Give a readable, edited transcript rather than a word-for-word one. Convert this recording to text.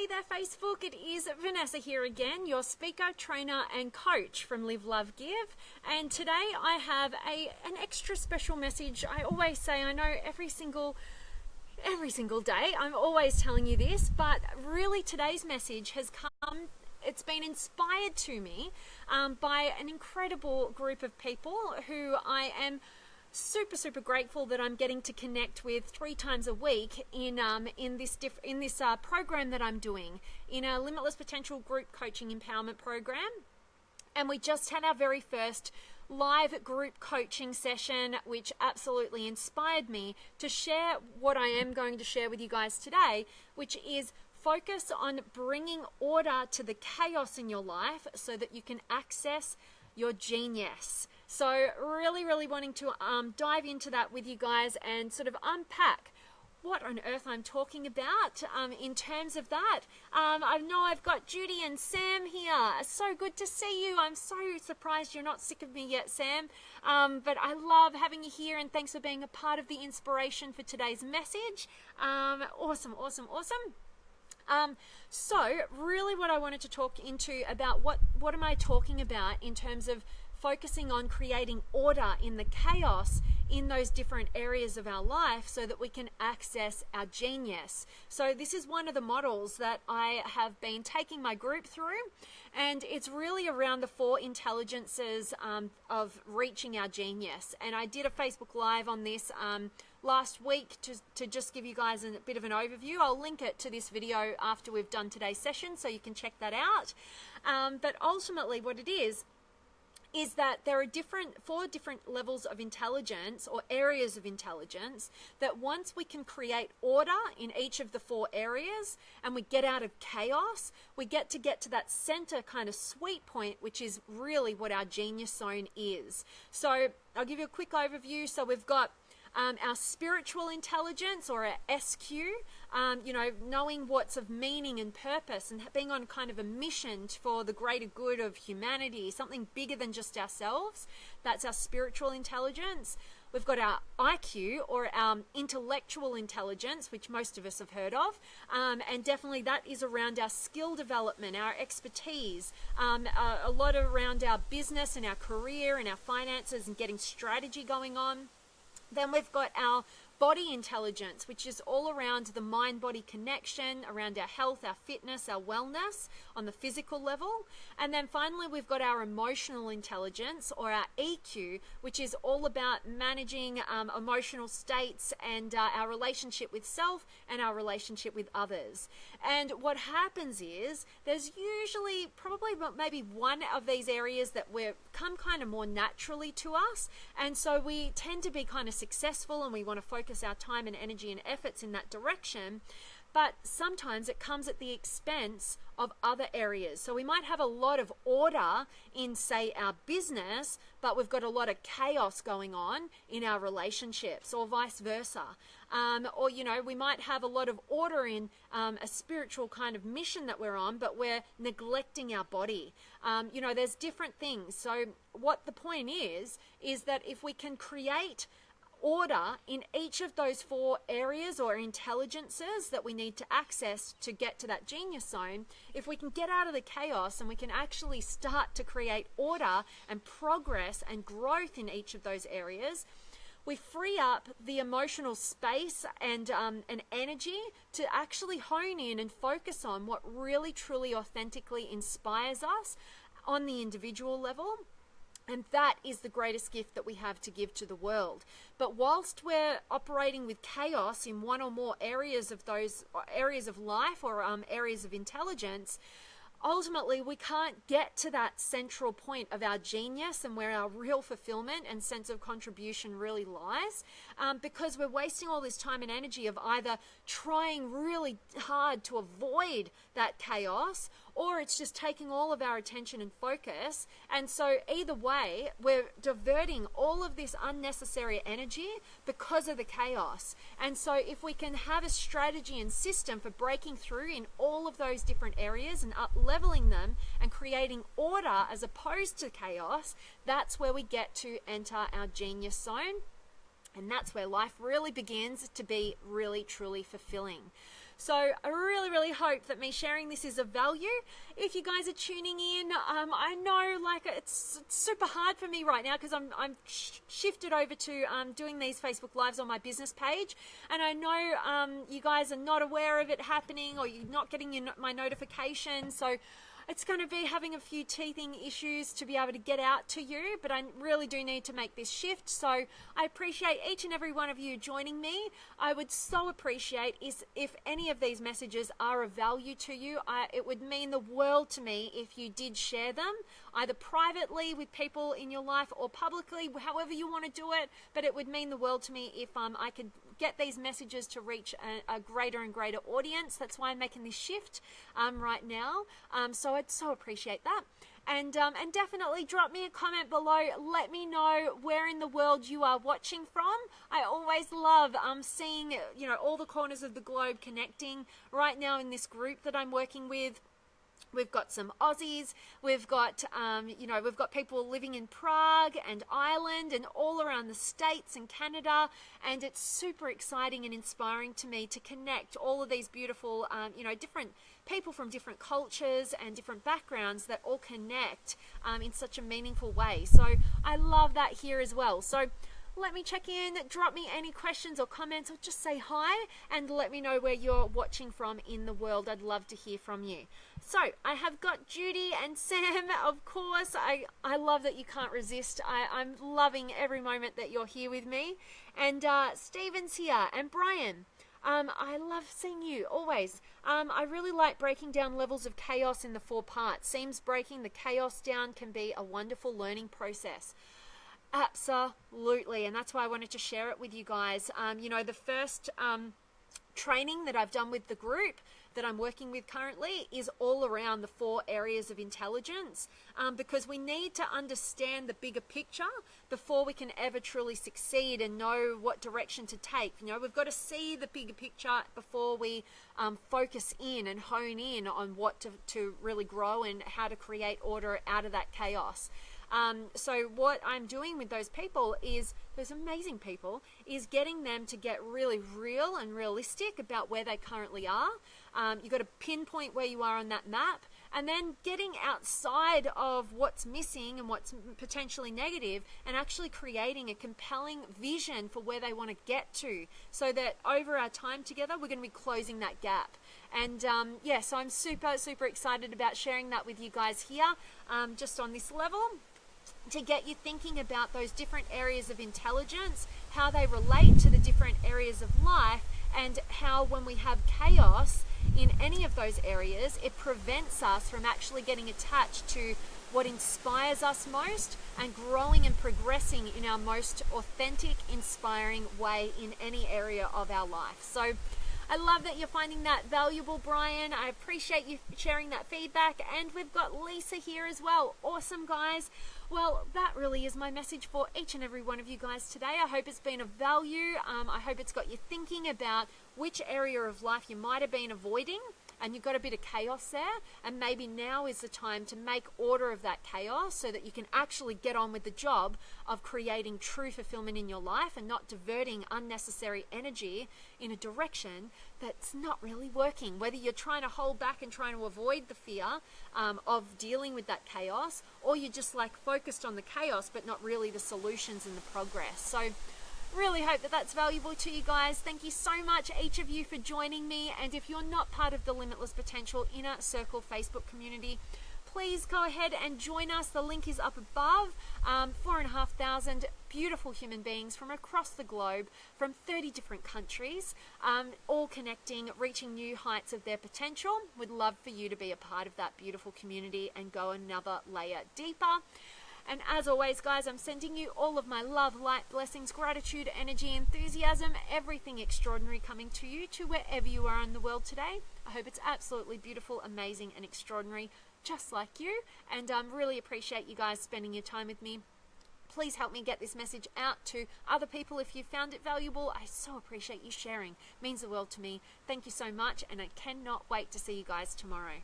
Hey there Facebook, it is Vanessa here again, your speaker, trainer and coach from Live, Love, Give. And today I have an extra special message. I always say, I know every single day I'm always telling you this, but really today's message has come, it's been inspired to me by an incredible group of people who I am super grateful that I'm getting to connect with 3 times a week in this program that I'm doing, in a Limitless Potential Group Coaching Empowerment Program. And we just had our very first live group coaching session, which absolutely inspired me to share what I am going to share with you guys today, which is focus on bringing order to the chaos in your life so that you can access your genius. So really wanting to dive into that with you guys and sort of unpack what on earth I'm talking about in terms of that. I know I've got Judy and Sam here. So good to see you. I'm so surprised you're not sick of me yet, Sam. But I love having you here, and thanks for being a part of the inspiration for today's message. Awesome. So really what I wanted to talk into about what am I talking about in terms of focusing on creating order in the chaos in those different areas of our life so that we can access our genius. So this is one of the models that I have been taking my group through, and it's really around the 4 intelligences of reaching our genius. And I did a Facebook Live on this last week to just give you guys a bit of an overview. I'll link it to this video after we've done today's session so you can check that out. But ultimately what it is that there are 4 different levels of intelligence or areas of intelligence that once we can create order in each of the 4 areas and we get out of chaos, we get to that center kind of sweet point, which is really what our genius zone is. So I'll give you a quick overview. So we've got our spiritual intelligence, or our SQ, knowing what's of meaning and purpose and being on kind of a mission for the greater good of humanity, something bigger than just ourselves. That's our spiritual intelligence. We've got our IQ, or our intellectual intelligence, which most of us have heard of, and definitely that is around our skill development, our expertise, a lot around our business and our career and our finances and getting strategy going on. Then we've got our body intelligence, which is all around the mind-body connection, around our health, our fitness, our wellness on the physical level. And then finally, we've got our emotional intelligence, or our EQ, which is all about managing emotional states and our relationship with self and our relationship with others. And what happens is there's usually probably maybe one of these areas that come kind of more naturally to us. And so we tend to be kind of successful and we want to focus our time and energy and efforts in that direction, but sometimes it comes at the expense of other areas. So we might have a lot of order in, say, our business, but we've got a lot of chaos going on in our relationships, or vice versa. Or we might have a lot of order in a spiritual kind of mission that we're on, but we're neglecting our body. There's different things. So what the point is that if we can create order in each of those 4 areas or intelligences that we need to access to get to that genius zone, if we can get out of the chaos and we can actually start to create order and progress and growth in each of those areas, we free up the emotional space and energy to actually hone in and focus on what really truly authentically inspires us on the individual level. And that is the greatest gift that we have to give to the world. But whilst we're operating with chaos in one or more areas of those areas of life or areas of intelligence, ultimately we can't get to that central point of our genius and where our real fulfillment and sense of contribution really lies, because we're wasting all this time and energy of either trying really hard to avoid that chaos, or it's just taking all of our attention and focus. And so either way, we're diverting all of this unnecessary energy because of the chaos. And so if we can have a strategy and system for breaking through in all of those different areas and up-leveling them and creating order as opposed to chaos, that's where we get to enter our genius zone. And that's where life really begins to be really, truly fulfilling. So I really hope that me sharing this is of value. If you guys are tuning in, I know like it's super hard for me right now because I'm shifted over to doing these Facebook Lives on my business page, and I know you guys are not aware of it happening, or you're not getting my notifications. So it's going to be having a few teething issues to be able to get out to you, but I really do need to make this shift. So I appreciate each and every one of you joining me. I would so appreciate if any of these messages are of value to you. It would mean the world to me if you did share them, either privately with people in your life or publicly, however you want to do it. But it would mean the world to me if I could get these messages to reach a greater and greater audience. That's why I'm making this shift right now. So I'd so appreciate that. And definitely drop me a comment below. Let me know where in the world you are watching from. I always love seeing all the corners of the globe connecting. Right now in this group that I'm working with, we've got some Aussies, we've got we've got people living in Prague and Ireland and all around the States and Canada, and it's super exciting and inspiring to me to connect all of these beautiful different people from different cultures and different backgrounds that all connect in such a meaningful way. So I love that here as well. So let me check in, drop me any questions or comments, or just say hi and let me know where you're watching from in the world. I'd love to hear from you. So I have got Judy and Sam, of course. I love that you can't resist. I'm loving every moment that you're here with me. And Stephen's here, and Brian. I love seeing you, always. I really like breaking down levels of chaos in the 4 parts. Seems breaking the chaos down can be a wonderful learning process. Absolutely, and that's why I wanted to share it with you guys. The first training that I've done with the group that I'm working with currently is all around the 4 areas of intelligence, because we need to understand the bigger picture before we can ever truly succeed and know what direction to take. We've got to see the bigger picture before we focus in and hone in on what to really grow and how to create order out of that chaos. So what I'm doing with those people is, those amazing people, is getting them to get really real and realistic about where they currently are. You've got to pinpoint where you are on that map, and then getting outside of what's missing and what's potentially negative, and actually creating a compelling vision for where they want to get to, so that over our time together, we're going to be closing that gap. And so I'm super excited about sharing that with you guys here, just on this level, to get you thinking about those different areas of intelligence, how they relate to the different areas of life, and how when we have chaos in any of those areas, it prevents us from actually getting attached to what inspires us most and growing and progressing in our most authentic, inspiring way in any area of our life. So I love that you're finding that valuable, Brian. I appreciate you sharing that feedback. And we've got Lisa here as well. Awesome, guys. Well, that really is my message for each and every one of you guys today. I hope it's been of value. I hope it's got you thinking about which area of life you might have been avoiding, and you've got a bit of chaos there, and maybe now is the time to make order of that chaos so that you can actually get on with the job of creating true fulfillment in your life and not diverting unnecessary energy in a direction that's not really working. Whether you're trying to hold back and trying to avoid the fear of dealing with that chaos, or you're just like focused on the chaos but not really the solutions and the progress. So really hope that that's valuable to you guys. Thank you so much, each of you, for joining me. And if you're not part of the Limitless Potential Inner Circle Facebook community, please go ahead and join us. The link is up above. 4,500 beautiful human beings from across the globe, from 30 different countries, all connecting, reaching new heights of their potential. Would love for you to be a part of that beautiful community and go another layer deeper. And as always, guys, I'm sending you all of my love, light, blessings, gratitude, energy, enthusiasm, everything extraordinary coming to you, to wherever you are in the world today. I hope it's absolutely beautiful, amazing, and extraordinary, just like you. And really appreciate you guys spending your time with me. Please help me get this message out to other people if you found it valuable. I so appreciate you sharing. It means the world to me. Thank you so much, and I cannot wait to see you guys tomorrow.